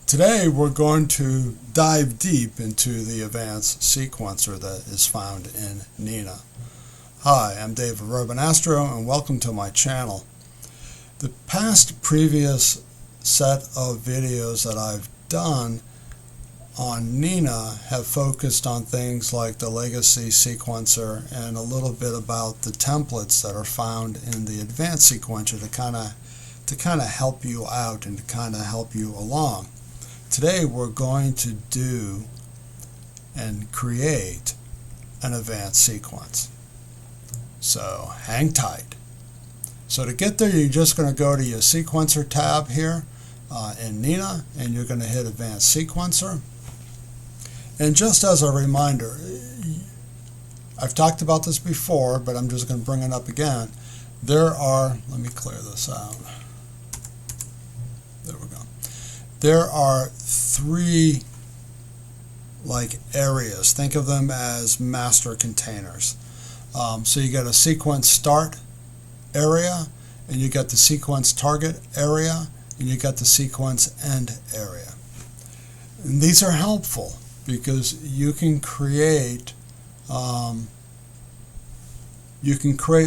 Today we're going to dive deep into the advanced sequencer that is found in n.i.n.a. Hi, I'm Dave of Urban Astro and welcome to my channel. The previous set of videos that I've done on n.i.n.a have focused on things like the legacy sequencer and a little bit about the templates that are found in the advanced sequencer to kind of help you out and to kind of help you along. Today we're going to do and create an advanced sequence. So hang tight. So to get there, you're just going to go to your sequencer tab here in n.i.n.a and you're going to hit advanced sequencer. And just as a reminder, I've talked about this before, but I'm just going to bring it up again. Let me clear this out. There we go. There are three areas. Think of them as master containers. So you got a sequence start area, and you got the sequence target area, and you got the sequence end area. And these are helpful because you can create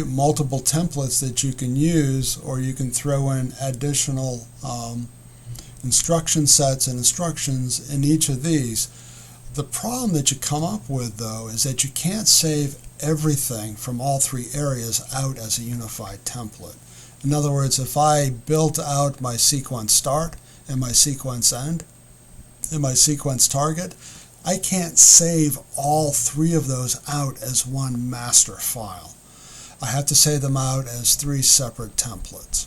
multiple templates that you can use, or you can throw in additional instruction sets and instructions in each of these. The problem that you come up with, though, is that you can't save everything from all three areas out as a unified template. In other words, if I built out my sequence start and my sequence end and my sequence target, I can't save all three of those out as one master file. I have to save them out as three separate templates.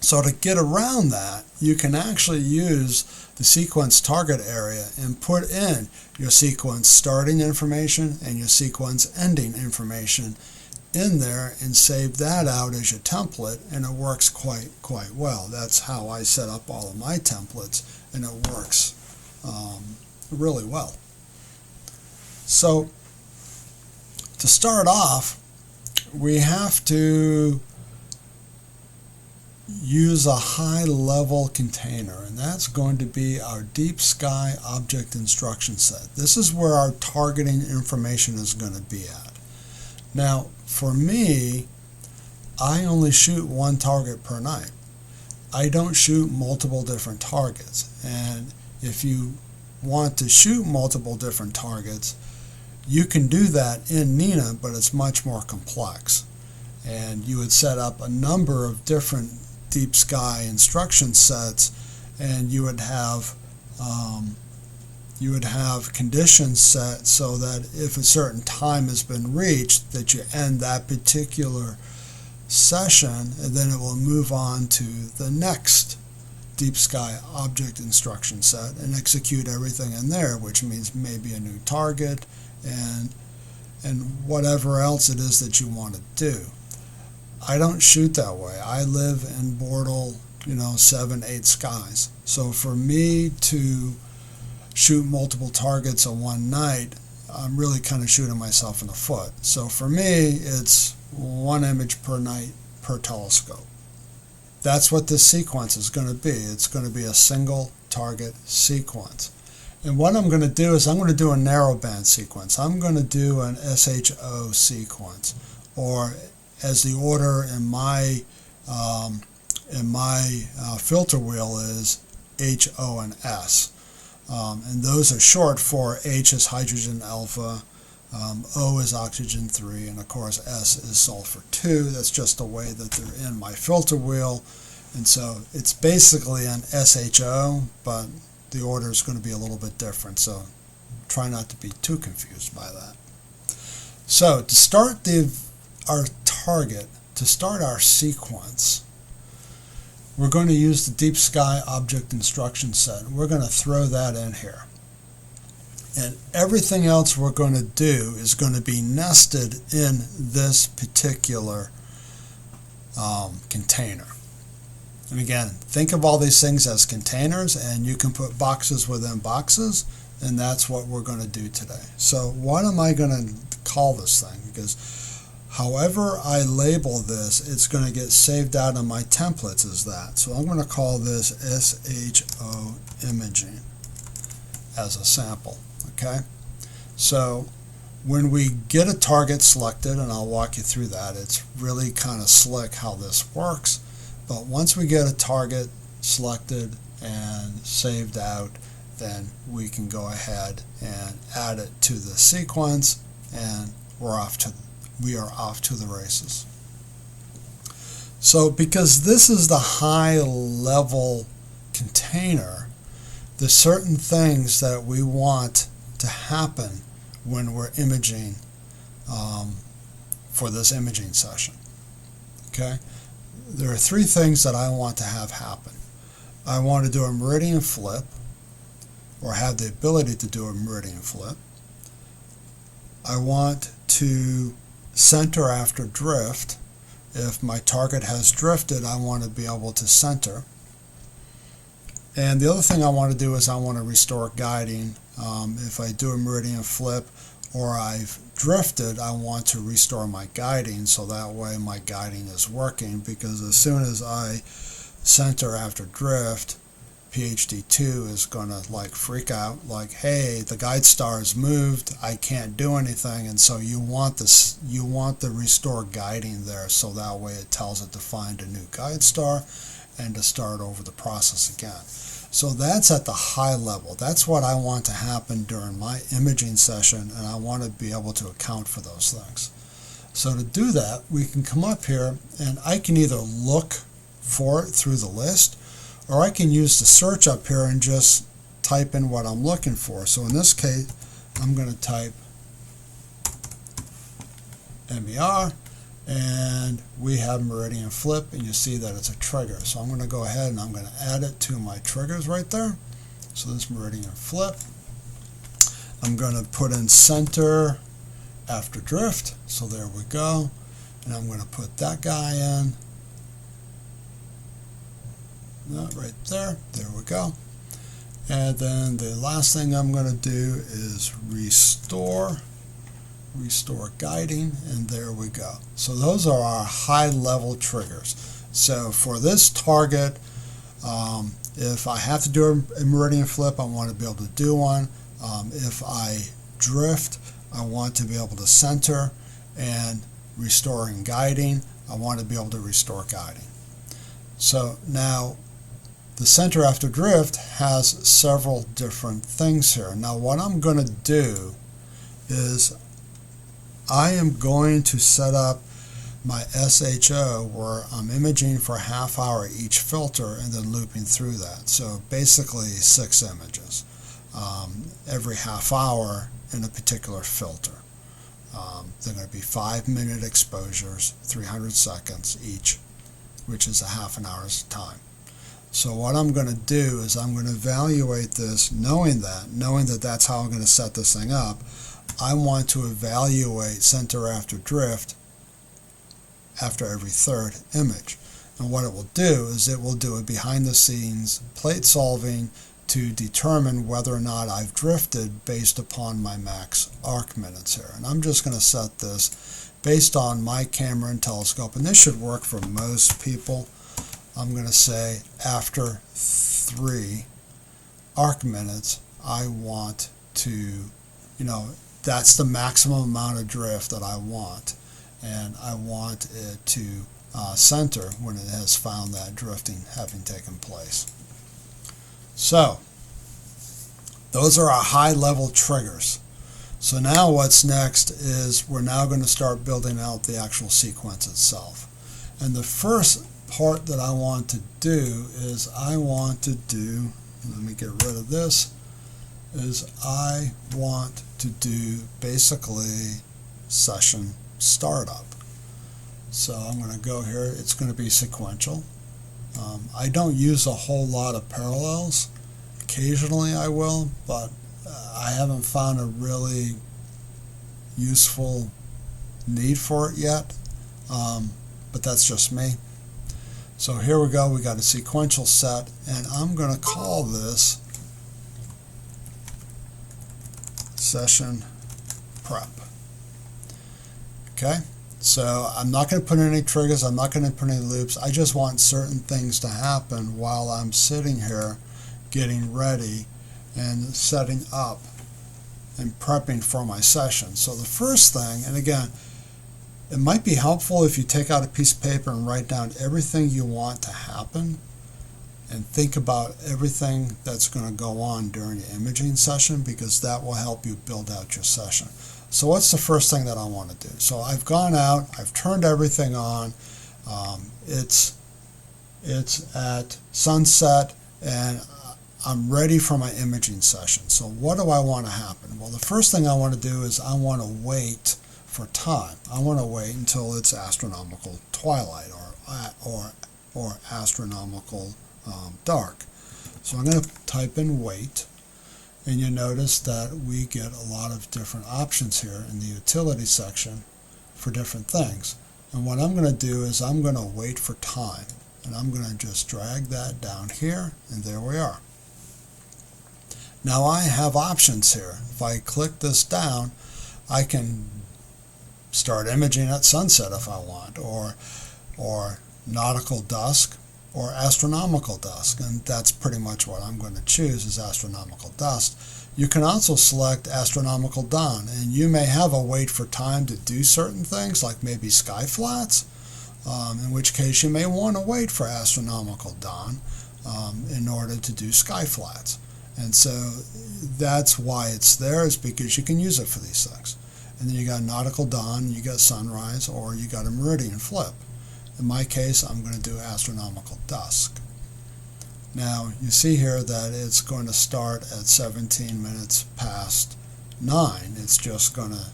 So to get around that, you can actually use the sequence target area and put in your sequence starting information and your sequence ending information in there and save that out as your template, and it works quite well. That's how I set up all of my templates, and it works really well. So to start off, we have to use a high-level container, and that's going to be our deep sky object instruction set. This is where our targeting information is going to be at. Now, for me, I only shoot one target per night. I don't shoot multiple different targets, and if you want to shoot multiple different targets, you can do that in n.i.n.a, but it's much more complex. And you would set up a number of different deep sky instruction sets, and you would have conditions set so that if a certain time has been reached, that you end that particular session, and then it will move on to the next deep sky object instruction set and execute everything in there, which means maybe a new target and whatever else it is that you want to do. I don't shoot that way. I live in Bortle, 7-8 skies. So for me to shoot multiple targets on one night, I'm really kind of shooting myself in the foot. So for me, it's one image per night per telescope. That's what this sequence is going to be. It's going to be a single target sequence. And what I'm going to do is I'm going to do a narrowband sequence. I'm going to do an SHO sequence, or as the order in my filter wheel is H, O, and S. And those are short for H is hydrogen alpha, O is oxygen 3, and of course S is sulfur 2. That's just the way that they're in my filter wheel. And so it's basically an SHO, but the order is going to be a little bit different. So try not to be too confused by that. So to start our target, to start our sequence, we're going to use the deep sky object instruction set. We're going to throw that in here. And everything else we're going to do is going to be nested in this particular container. And again, think of all these things as containers, and you can put boxes within boxes, and that's what we're going to do today. So what am I going to call this thing? Because However I label this, it's going to get saved out in my templates as that. So I'm going to call this SHO imaging as a sample. Okay, so when we get a target selected, and I'll walk you through that, it's really kind of slick how this works. But once we get a target selected and saved out, then we can go ahead and add it to the sequence, and we are off to the races. So because this is the high level container, there's certain things that we want to happen when we're imaging for this imaging session. Okay, there are three things that I want to have happen. I want to do a meridian flip, or have the ability to do a meridian flip. I want to center after drift. If my target has drifted, I want to be able to center. And the other thing I want to do is I want to restore guiding. If I do a meridian flip or I've drifted, I want to restore my guiding, so that way my guiding is working, because as soon as I center after drift, PhD2 is going to like freak out, like, hey, the guide star is moved, I can't do anything. And so you want this, you want the restore guiding there, so that way it tells it to find a new guide star and to start over the process again. So that's at the high level. That's what I want to happen during my imaging session, and I want to be able to account for those things. So to do that, we can come up here and I can either look for it through the list, or I can use the search up here and just type in what I'm looking for. So in this case, I'm going to type MER, and we have meridian flip, and you see that it's a trigger. So I'm going to go ahead and I'm going to add it to my triggers right there. So this meridian flip, I'm going to put in center after drift. So there we go. And I'm going to put that guy in. Right there. There we go. And then the last thing I'm going to do is restore guiding, and there we go. So those are our high level triggers. So for this target, if I have to do a meridian flip, I want to be able to do one. If I drift, I want to be able to center, and restoring guiding, I want to be able to restore guiding. So now the center after drift has several different things here. Now what I'm going to do is I am going to set up my SHO where I'm imaging for a half hour each filter and then looping through that. So basically 6 images every half hour in a particular filter. They're going to be 5-minute exposures, 300 seconds each, which is a half an hour's time. So what I'm going to do is I'm going to evaluate this knowing that that's how I'm going to set this thing up. I want to evaluate center after drift after every third image. And what it will do is it will do a behind the scenes plate solving to determine whether or not I've drifted based upon my max arc minutes here. And I'm just going to set this based on my camera and telescope, and this should work for most people. I'm going to say after 3 arc minutes, I want to, that's the maximum amount of drift that I want. And I want it to center when it has found that drifting having taken place. So, those are our high-level triggers. So now what's next is we're now going to start building out the actual sequence itself. And the first part that I want to do is let me get rid of this, is I want to do basically session startup. So I'm going to go here, it's going to be sequential. I don't use a whole lot of parallels. Occasionally I will, but I haven't found a really useful need for it yet, but that's just me. So here we go, we got a sequential set, and I'm going to call this session prep. Okay, So I'm not going to put any triggers, I'm not going to put any loops. I just want certain things to happen while I'm sitting here getting ready and setting up and prepping for my session. So the first thing, and again, it might be helpful if you take out a piece of paper and write down everything you want to happen and think about everything that's going to go on during your imaging session, because that will help you build out your session. So what's the first thing that I want to do? So I've gone out, I've turned everything on, it's at sunset, and I'm ready for my imaging session. So what do I want to happen? Well, the first thing I want to do is I want to wait for time. I want to wait until it's astronomical twilight or astronomical dark. So I'm going to type in wait, and you notice that we get a lot of different options here in the utility section for different things. And what I'm going to do is I'm going to wait for time, and I'm going to just drag that down here, and there we are. Now I have options here. If I click this down, I can start imaging at sunset if I want, or nautical dusk, or astronomical dusk, and that's pretty much what I'm going to choose, is astronomical dusk. You can also select astronomical dawn, and you may have a wait for time to do certain things, like maybe sky flats, in which case you may want to wait for astronomical dawn in order to do sky flats. And so that's why it's there, is because you can use it for these things. And then you got nautical dawn, you got sunrise, or you got a meridian flip. In my case, I'm going to do astronomical dusk. Now, you see here that it's going to start at 17 minutes past 9. It's just going to,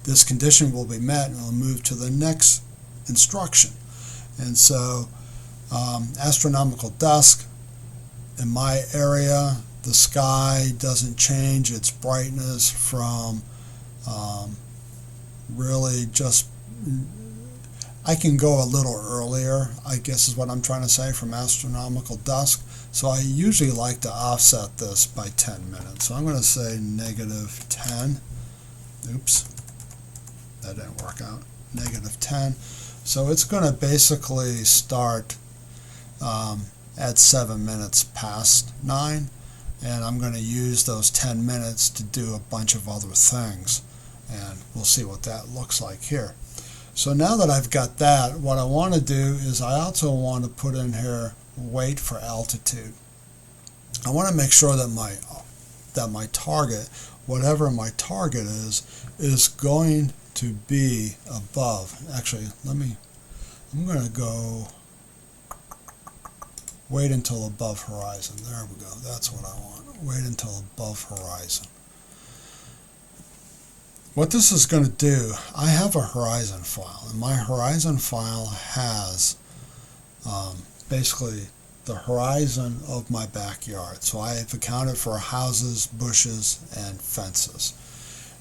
this condition will be met, and it'll move to the next instruction. And so, astronomical dusk, in my area, the sky doesn't change its brightness from really just, I can go a little earlier, I guess is what I'm trying to say, from astronomical dusk. So I usually like to offset this by 10 minutes. So I'm going to say -10. Oops, that didn't work out. -10. So it's going to basically start at 7 minutes past 9. And I'm going to use those 10 minutes to do a bunch of other things. And we'll see what that looks like here. So now that I've got that, what I want to do is I also want to put in here wait for altitude. I want to make sure that my target, whatever my target is going to be above. Actually, I'm going to go wait until above horizon. There we go. That's what I want. Wait until above horizon. What this is going to do, I have a horizon file, and my horizon file has basically the horizon of my backyard. So I have accounted for houses, bushes, and fences.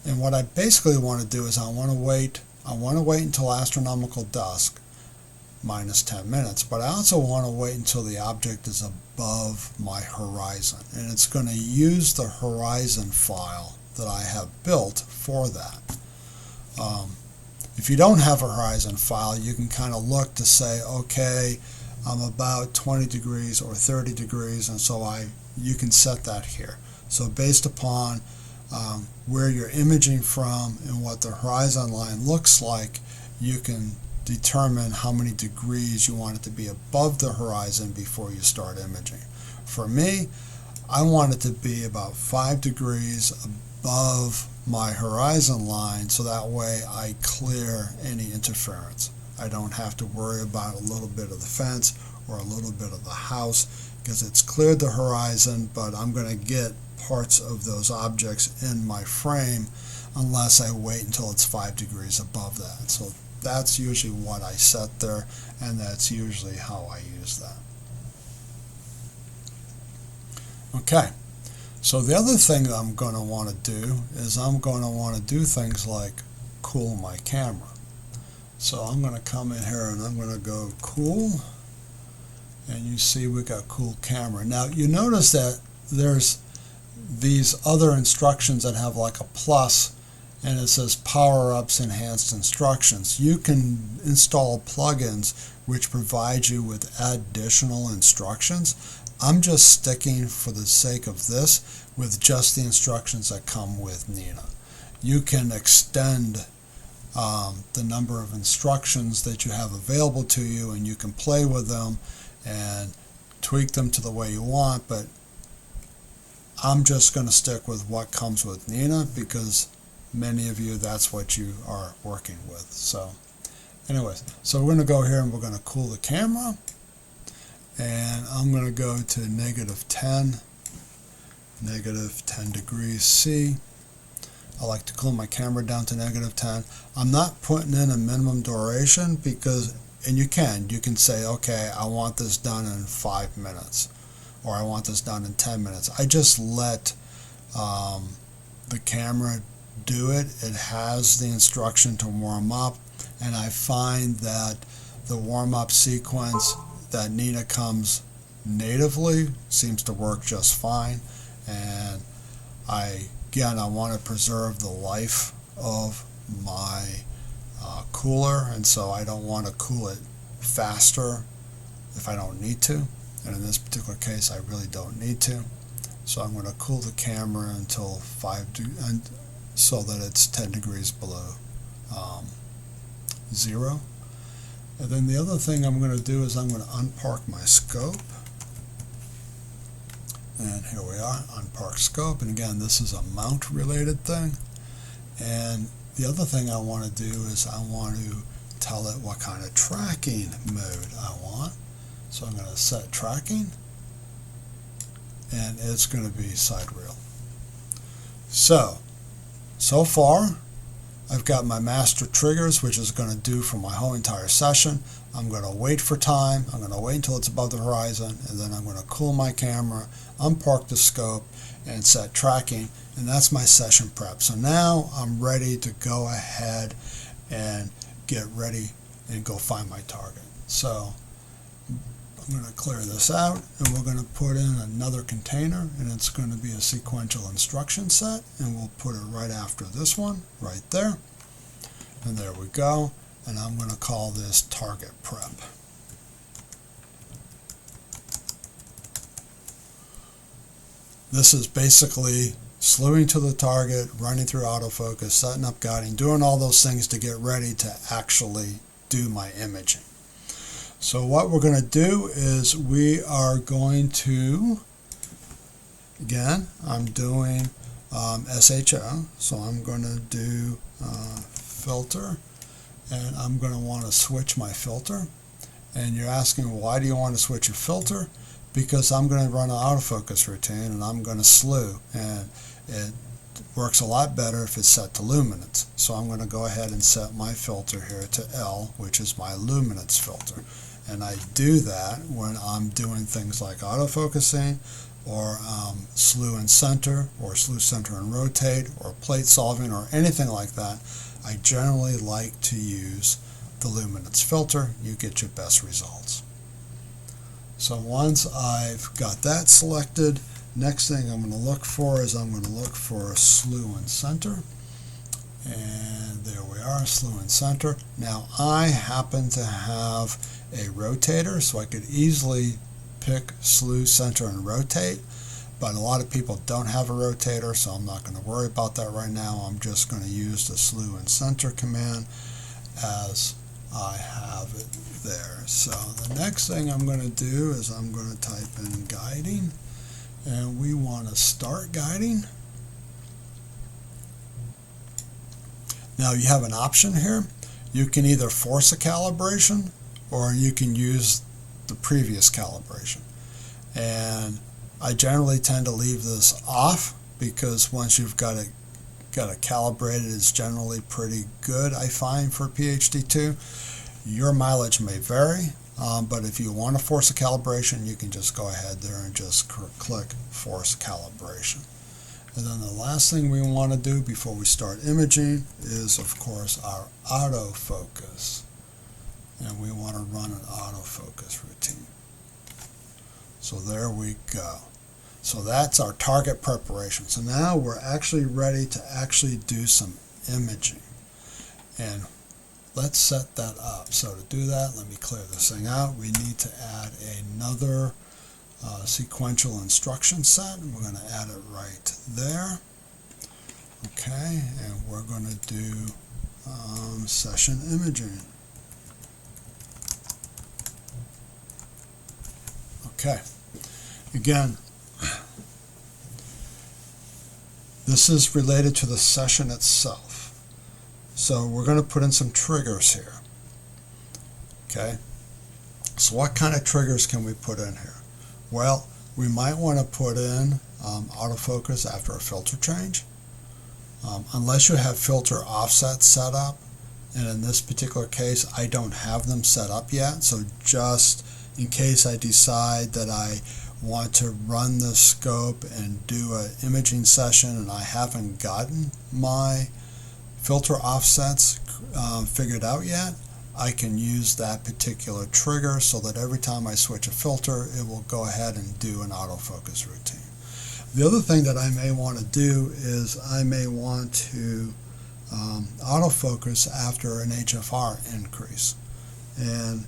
And what I basically want to do is I want to wait until astronomical dusk, -10 minutes, but I also want to wait until the object is above my horizon, and it's going to use the horizon file that I have built for that. If you don't have a horizon file, you can kind of look to say, okay, I'm about 20 degrees or 30 degrees, and so you can set that here. So based upon where you're imaging from and what the horizon line looks like, you can determine how many degrees you want it to be above the horizon before you start imaging. For me, I want it to be about 5 degrees above my horizon line, so that way I clear any interference. I don't have to worry about a little bit of the fence or a little bit of the house, because it's cleared the horizon, but I'm going to get parts of those objects in my frame unless I wait until it's 5 degrees above that. So that's usually what I set there, and that's usually how I use that. Okay, so the other thing that I'm going to want to do is I'm going to want to do things like cool my camera. So I'm going to come in here and I'm going to go cool, and you see we got cool camera. Now you notice that there's these other instructions that have like a plus and it says Power-Ups Enhanced Instructions. You can install plugins which provide you with additional instructions. I'm just sticking, for the sake of this, with just the instructions that come with n.i.n.a. You can extend the number of instructions that you have available to you, and you can play with them and tweak them to the way you want, but I'm just going to stick with what comes with n.i.n.a because many of you, that's what you are working with. So anyways, so we're going to go here and we're going to cool the camera, and I'm going to go to -10 degrees C. I like to cool my camera down to -10. I'm not putting in a minimum duration because, and you can say, okay, I want this done in 5 minutes, or I want this done in 10 minutes. I just let the camera do it. It has the instruction to warm up, and I find that the warm-up sequence that n.i.n.a comes natively seems to work just fine. And again, I want to preserve the life of my cooler, and so I don't want to cool it faster if I don't need to. And in this particular case, I really don't need to. So I'm going to cool the camera until so that it's 10 degrees below 0. And then the other thing I'm going to do is I'm going to unpark my scope. And here we are, unpark scope. And again, this is a mount related thing. And the other thing I want to do is I want to tell it what kind of tracking mode I want. So I'm going to set tracking, and it's going to be side reel. So far I've got my master triggers, which is going to do for my whole entire session. I'm going to wait for time. I'm going to wait until it's above the horizon, and then I'm going to cool my camera, unpark the scope, and set tracking, and that's my session prep. So now I'm ready to go ahead and get ready and go find my target. So I'm going to clear this out, and we're going to put in another container, and it's going to be a sequential instruction set, and we'll put it right after this one, right there. And there we go. And I'm going to call this target prep. This is basically slewing to the target, running through autofocus, setting up guiding, doing all those things to get ready to actually do my imaging. So what we're going to do is we are going to, again, I'm doing SHO, so I'm going to do filter, and I'm going to want to switch my filter. And you're asking, why do you want to switch your filter? Because I'm going to run an autofocus routine, and I'm going to slew, and it works a lot better if it's set to luminance. So I'm going to go ahead and set my filter here to L, which is my luminance filter. And I do that when I'm doing things like autofocusing, or slew and center, or slew, center, and rotate, or plate solving, or anything like that. I generally like to use the luminance filter. You get your best results. So once I've got that selected, next thing I'm going to look for is I'm going to look for a slew and center. And there we are, slew and center. Now I happen to have a rotator, so I could easily pick slew, center, and rotate. But a lot of people don't have a rotator, so I'm not going to worry about that right now. I'm just going to use the slew and center command as I have it there. So the next thing I'm going to do is I'm going to type in guiding, and we want to start guiding. Now you have an option here. You can either force a calibration, or you can use the previous calibration. And I generally tend to leave this off, because once you've got it calibrated, it's generally pretty good, I find, for PhD2. Your mileage may vary, but if you want to force a calibration, you can just go ahead there and just click force calibration. And then the last thing we want to do before we start imaging is, of course, our autofocus. And we want to run an autofocus routine. So there we go. So that's our target preparation. So now we're actually ready to actually do some imaging. And let's set that up. So to do that, let me clear this thing out. We need to add another sequential instruction set, and we're going to add it right there. Okay, and we're going to do session imaging. Okay, again, this is related to the session itself. So we're going to put in some triggers here. Okay, so what kind of triggers can we put in here? Well, we might want to put in autofocus after a filter change. Unless you have filter offsets set up, and in this particular case I don't have them set up yet, so just in case I decide that I want to run the scope and do an imaging session and I haven't gotten my filter offsets figured out yet, I can use that particular trigger so that every time I switch a filter it will go ahead and do an autofocus routine. The other thing that I may want to do is I may want to autofocus after an HFR increase, and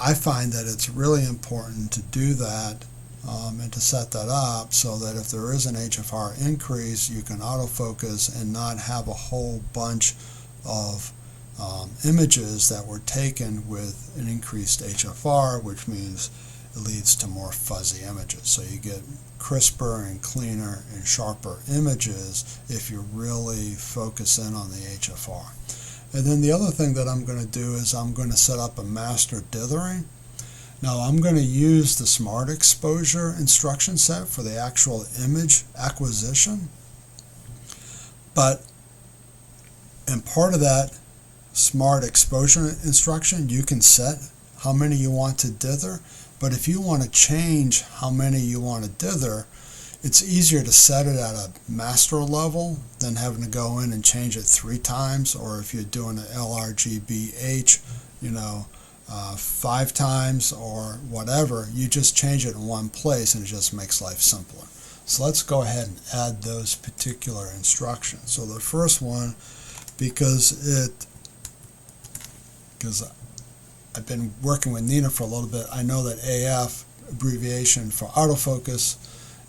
I find that it's really important to do that and to set that up so that if there is an HFR increase you can autofocus and not have a whole bunch of images that were taken with an increased HFR, which means it leads to more fuzzy images. So you get crisper and cleaner and sharper images if you really focus in on the HFR. And then the other thing that I'm going to do is I'm going to set up a master dithering. Now I'm going to use the smart exposure instruction set for the actual image acquisition, but in part of that smart exposure instruction you can set how many you want to dither, but if you want to change how many you want to dither, it's easier to set it at a master level than having to go in and change it 3 times, or if you're doing an LRGBH, 5 times or whatever, you just change it in one place and it just makes life simpler. So let's go ahead and add those particular instructions. So the first one, because I've been working with n.i.n.a for a little bit, I know that AF, abbreviation for autofocus,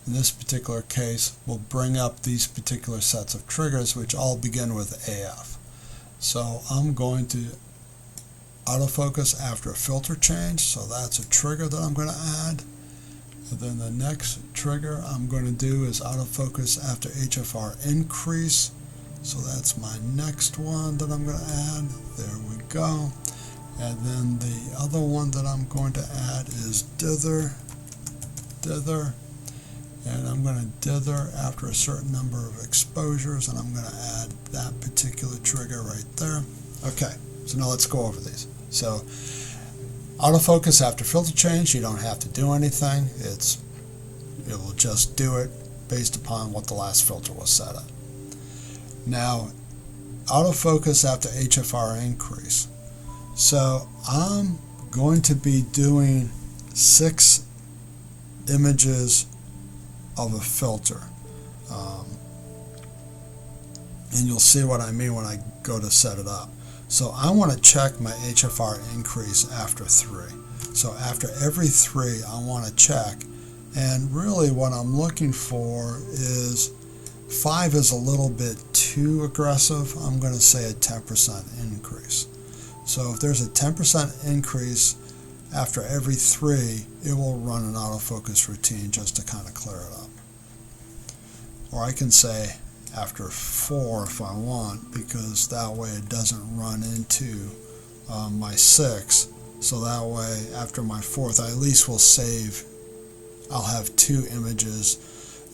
in this particular case will bring up these particular sets of triggers which all begin with AF. So I'm going to autofocus after a filter change, so that's a trigger that I'm going to add. And then the next trigger I'm going to do is autofocus after HFR increase, so that's my next one that I'm going to add. There we go. And then the other one that I'm going to add is dither, and I'm going to dither after a certain number of exposures, and I'm going to add that particular trigger right there. Okay, so now let's go over these. So autofocus after filter change, you don't have to do anything. It will just do it based upon what the last filter was set at. Now, autofocus after HFR increase. So I'm going to be doing 6 images of a filter, and you'll see what I mean when I go to set it up. So I want to check my HFR increase after 3. So after every 3 I want to check, and really what I'm looking for is 5 is a little bit too aggressive. I'm going to say a 10% increase. So if there's a 10% increase after every 3, it will run an autofocus routine just to kind of clear it up. Or I can say after 4 if I want, because that way it doesn't run into my 6. So that way after my 4th I at least will save, I'll have 2 images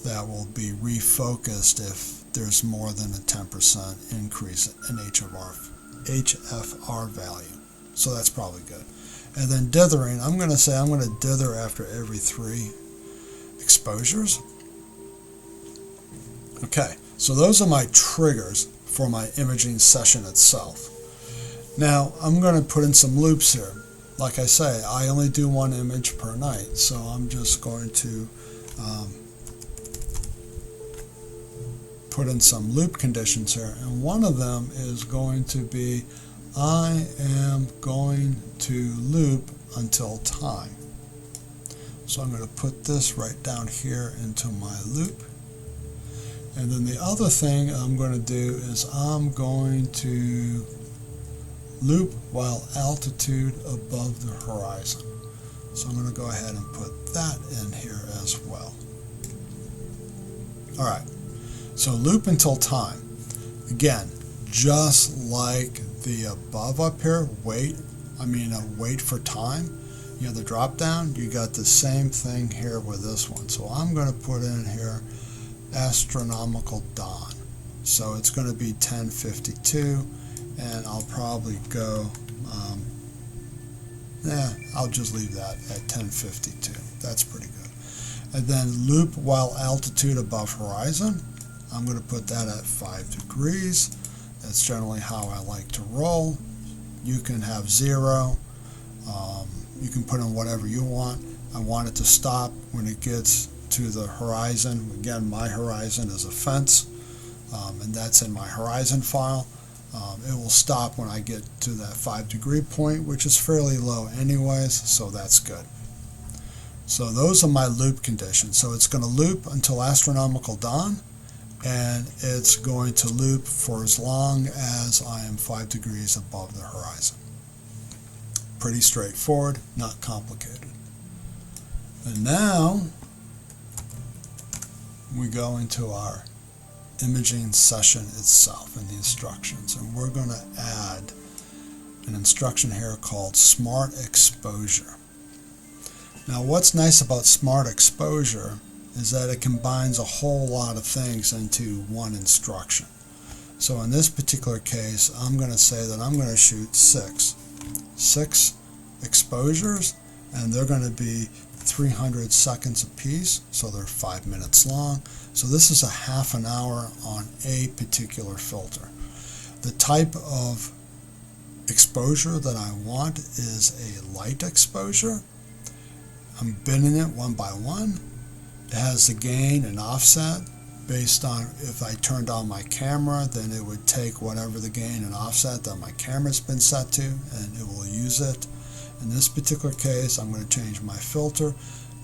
that will be refocused if there's more than a 10% increase in HFR value. So that's probably good. And then dithering, I'm going to say I'm going to dither after every 3 exposures. Okay, so those are my triggers for my imaging session itself. Now I'm going to put in some loops here. Like I say, I only do 1 image per night, so I'm just going to put in some loop conditions here, and one of them is going to be I am going to loop until time. So I'm going to put this right down here into my loop. And then the other thing I'm going to do is I'm going to loop while altitude above the horizon. So I'm going to go ahead and put that in here as well. Alright, so loop until time. Again, just like the above up here, wait for time. You know, the drop down, you got the same thing here with this one. So I'm going to put in here astronomical dawn. So it's going to be 10:52, and I'll probably go, I'll just leave that at 10:52. That's pretty good. And then loop while altitude above horizon. I'm going to put that at 5 degrees. That's generally how I like to roll. You can have 0. You can put in whatever you want. I want it to stop when it gets to the horizon. Again, my horizon is a fence, and that's in my horizon file. It will stop when I get to that 5-degree point, which is fairly low anyways, so that's good. So those are my loop conditions. So it's going to loop until astronomical dawn, and it's going to loop for as long as I am 5 degrees above the horizon. Pretty straightforward, not complicated. And now we go into our imaging session itself and the instructions, and we're going to add an instruction here called Smart Exposure. Now what's nice about Smart Exposure is that it combines a whole lot of things into one instruction. So in this particular case, I'm going to say that I'm going to shoot six exposures, and they're going to be 300 seconds apiece, so they're 5 minutes long. So this is a half an hour on a particular filter. The type of exposure that I want is a light exposure. I'm binning it one by one. It has the gain and offset based on if I turned on my camera, then it would take whatever the gain and offset that my camera's been set to, and it will use it. In this particular case, I'm going to change my filter.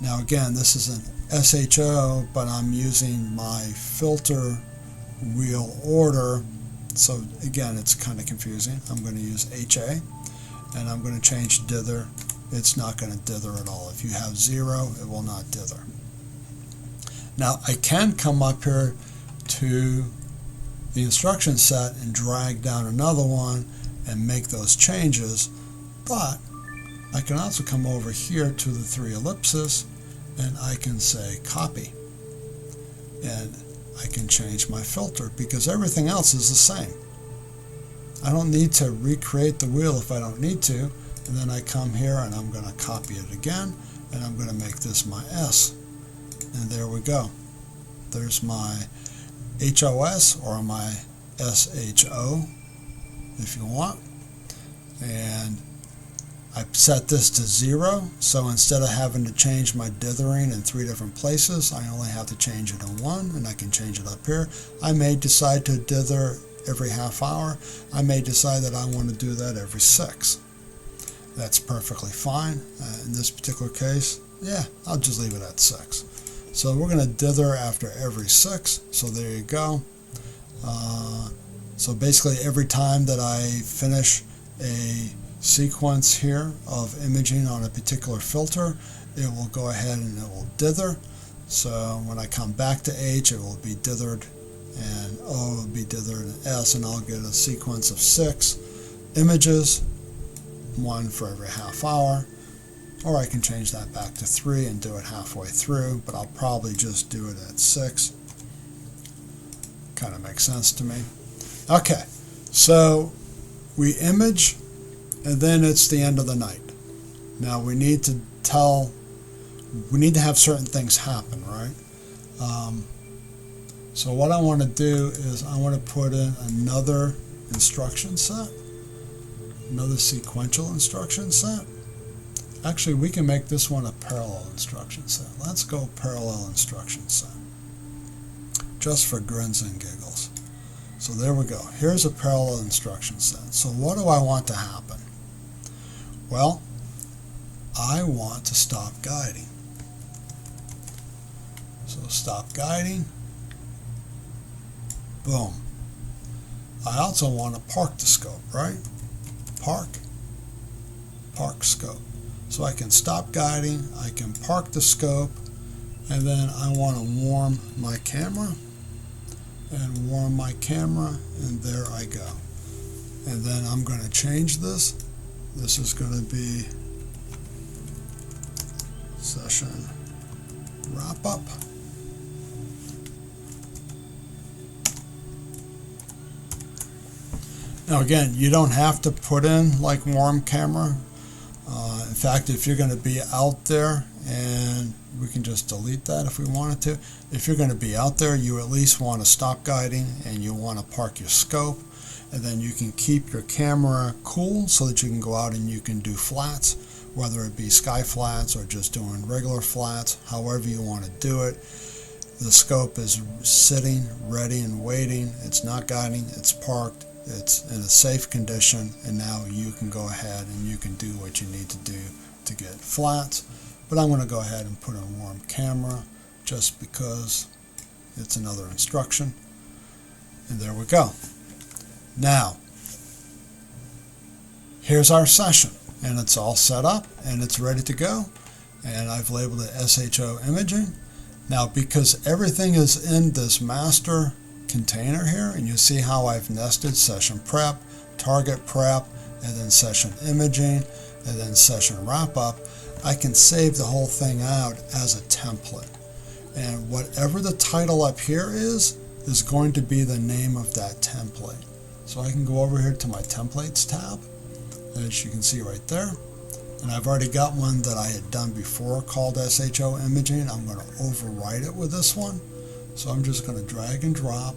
Now again, this is an SHO, but I'm using my filter wheel order, so again, it's kind of confusing. I'm going to use HA, and I'm going to change dither. It's not going to dither at all. If you have 0, it will not dither. Now I can come up here to the instruction set and drag down another one and make those changes, but I can also come over here to the 3 ellipses, and I can say copy, and I can change my filter because everything else is the same. I don't need to recreate the wheel if I don't need to, and then I come here and I'm going to copy it again, and I'm going to make this my S, and there we go. There's my HOS or my SHO if you want, and I set this to 0, so instead of having to change my dithering in 3 different places, I only have to change it in 1, and I can change it up here. I may decide to dither every half hour. I may decide that I want to do that every 6. That's perfectly fine. In this particular case, yeah, I'll just leave it at 6. So we're going to dither after every 6, so there you go. So basically every time that I finish a sequence here of imaging on a particular filter, it will go ahead and it will dither. So when I come back to H, it will be dithered, and O will be dithered, and S, and I'll get a sequence of 6 images, 1 for every half hour. Or I can change that back to 3 and do it halfway through, but I'll probably just do it at 6. Kind of makes sense to me. Okay, so we image, and then it's the end of the night. Now we need to have certain things happen, right? So what I want to do is I want to put in another instruction set, another sequential instruction set. Actually, we can make this one a parallel instruction set. Let's go parallel instruction set. just for grins and giggles. So there we go. Here's a parallel instruction set. So what do I want to happen? Well, I want to stop guiding. So stop guiding. Boom. I also want to park the scope, right? Park scope. So I can stop guiding, I can park the scope, and then I want to warm my camera, and warm my camera, and there I go. And then I'm going to change this. This is going to be session wrap up. Now again, you don't have to put in like warm camera. In fact, if you're going to be out there, and we can just delete that if we wanted to. If you're going to be out there, you at least want to stop guiding and you want to park your scope, and then you can keep your camera cool so that you can go out and you can do flats, whether it be sky flats or just doing regular flats, however you want to do it. The scope is sitting, ready and waiting. It's not guiding, it's parked. It's in a safe condition, and now you can go ahead and you can do what you need to do to get flats. But I'm going to go ahead and put in warm camera just because it's another instruction. And there we go. Now, here's our session, and it's all set up and it's ready to go. And I've labeled it SHO imaging. Now, because everything is in this master container here, and you see how I've nested session prep, target prep, and then session imaging, and then session wrap up, I can save the whole thing out as a template. And whatever the title up here is going to be the name of that template. So I can go over here to my templates tab, as you can see right there. And I've already got one that I had done before called SHO imaging. I'm going to overwrite it with this one. So I'm just going to drag and drop,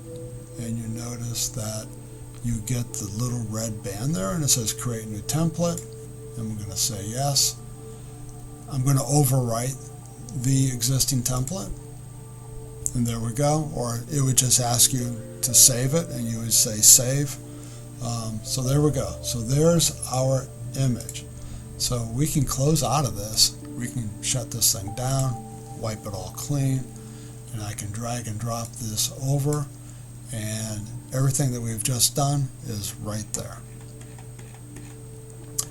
and you notice that you get the little red band there, and it says create new template, and we're going to say yes. I'm going to overwrite the existing template, and there we go. Or it would just ask you to save it, and you would say save. So there we go. So there's our image. So we can close out of this. We can shut this thing down, wipe it all clean, and I can drag and drop this over, and everything that we've just done is right there.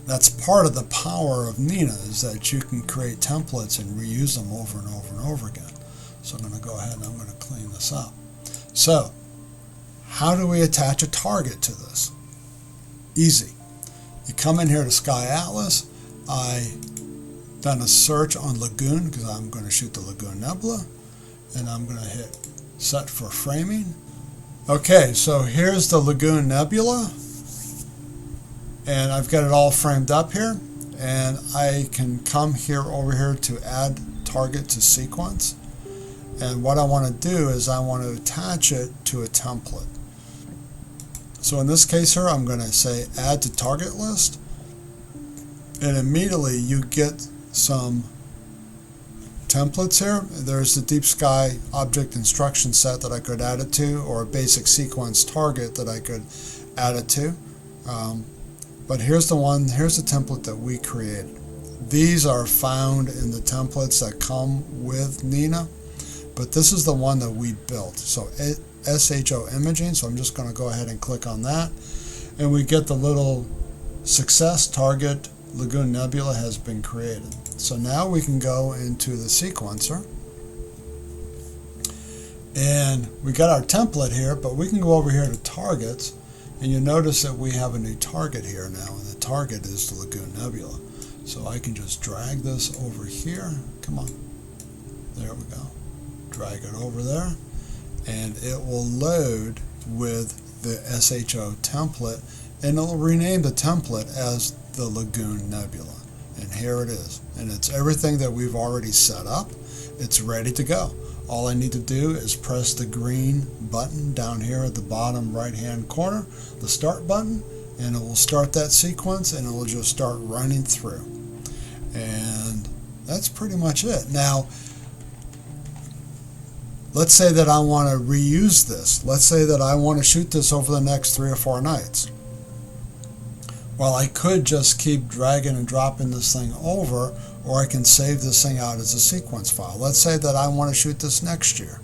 That's part of the power of n.i.n.a, is that you can create templates and reuse them over and over and over again. So I'm going to go ahead and I'm going to clean this up. So how do we attach a target to this? Easy. You come in here to Sky Atlas. I done a search on Lagoon because I'm going to shoot the Lagoon Nebula, and I'm going to hit set for framing. Okay, so here's the Lagoon Nebula, and I've got it all framed up here, and I can come here over here to add target to sequence, and what I want to do is I want to attach it to a template. So in this case here, I'm going to say add to target list, and immediately you get some templates here. There's the deep sky object instruction set that I could add it to, or a basic sequence target that I could add it to. But here's the template that we created. These are found in the templates that come with n.i.n.a, but this is the one that we built. So SHO imaging, so I'm just going to go ahead and click on that, and we get the little success target Lagoon Nebula has been created. So now we can go into the sequencer, and we got our template here, but we can go over here to targets, and you notice that we have a new target here now, and the target is the Lagoon Nebula. So I can just drag this over here. Come on. There we go. Drag it over there, and it will load with the SHO template, and it'll rename the template as the Lagoon Nebula. And here it is. And it's everything that we've already set up. It's ready to go. All I need to do is press the green button down here at the bottom right hand corner, the start button, and it will start that sequence, and it will just start running through. And that's pretty much it. Now, let's say that I want to reuse this. Let's say that I want to shoot this over the next 3 or 4 nights. Well, I could just keep dragging and dropping this thing over, or I can save this thing out as a sequence file. Let's say that I want to shoot this next year,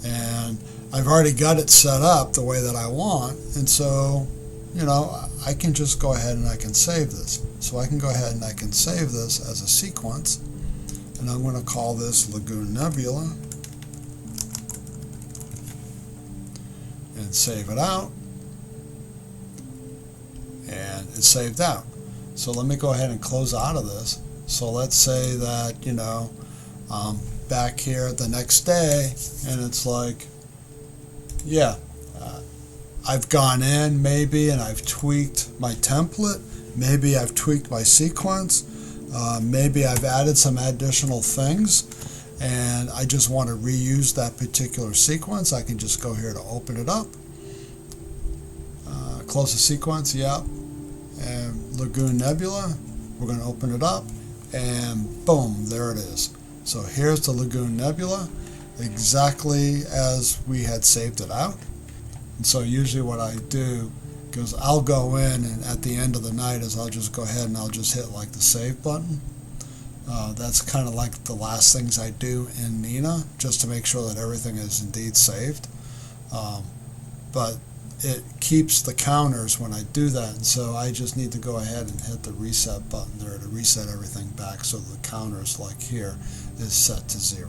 and I've already got it set up the way that I want, and so, you know, I can just go ahead and I can save this. So I can go ahead and I can save this as a sequence, and I'm going to call this Lagoon Nebula, and save it out, and it's saved out. So let me go ahead and close out of this. So let's say that, you know, back here the next day, and it's like, yeah, I've gone in maybe and I've tweaked my template, maybe I've tweaked my sequence, maybe I've added some additional things, and I just want to reuse that particular sequence. I can just go here to open it up, close the sequence, yep, and Lagoon Nebula, we're going to open it up, and boom, there it is. So here's the Lagoon Nebula, exactly as we had saved it out. And so usually what I do, because I'll go in and at the end of the night is I'll just go ahead and I'll just hit like the save button. That's kind of like the last things I do in n.i.n.a, just to make sure that everything is indeed saved. But it keeps the counters when I do that, and so I just need to go ahead and hit the reset button there to reset everything back so the counters, like here, is set to 0.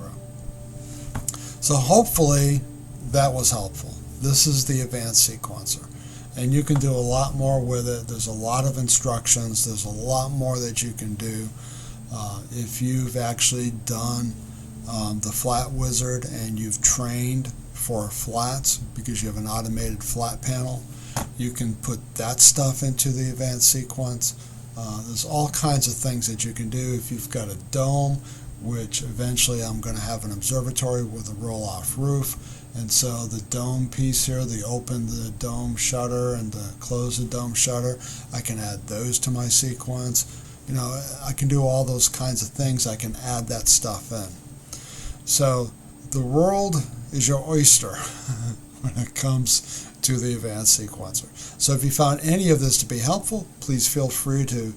So hopefully that was helpful. This is the advanced sequencer, and you can do a lot more with it. There's a lot of instructions. There's a lot more that you can do. If you've actually done the Flat Wizard and you've trained for flats because you have an automated flat panel, you can put that stuff into the advanced sequence. There's all kinds of things that you can do. If you've got a dome, which eventually I'm going to have an observatory with a roll-off roof, and so the dome piece here, the open the dome shutter and the close the dome shutter, I can add those to my sequence. You know, I can do all those kinds of things. I can add that stuff in. So the world is your oyster when it comes to the advanced sequencer. So if you found any of this to be helpful, please feel free to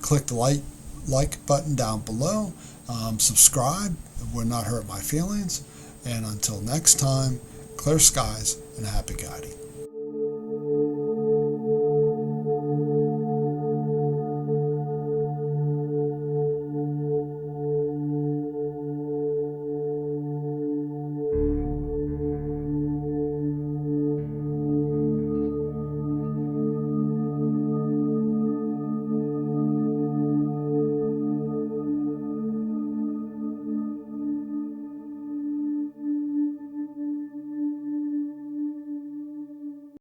click the like button down below. Subscribe. It would not hurt my feelings. And until next time, clear skies and happy guiding.